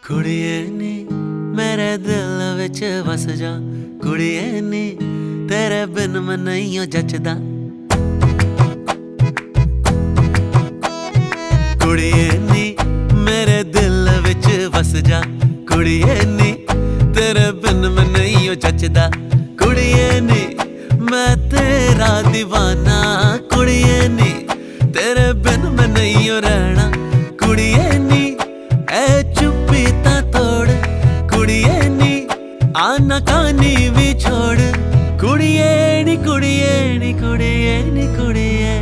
कुड़िए नी मेरे दिल विच वस जा, कुड़िए नी तेरे बिन मैं नहीं जचदा। कुड़िए नी मेरे दिल विच वस जा, कुड़िए नी तेरे बिन मैं नहीं जचदा। कुड़िए नी मैं तेरा दीवाना, कुड़िए नी तेरे बिन मैं नहीं रहना। कुड़िए नी ऐ चुप्पी ता तोड़, कुड़िए नी आना कानी भी छोड़। कुड़िए नी कुड़िए नी कुड़िए नी कुड़िए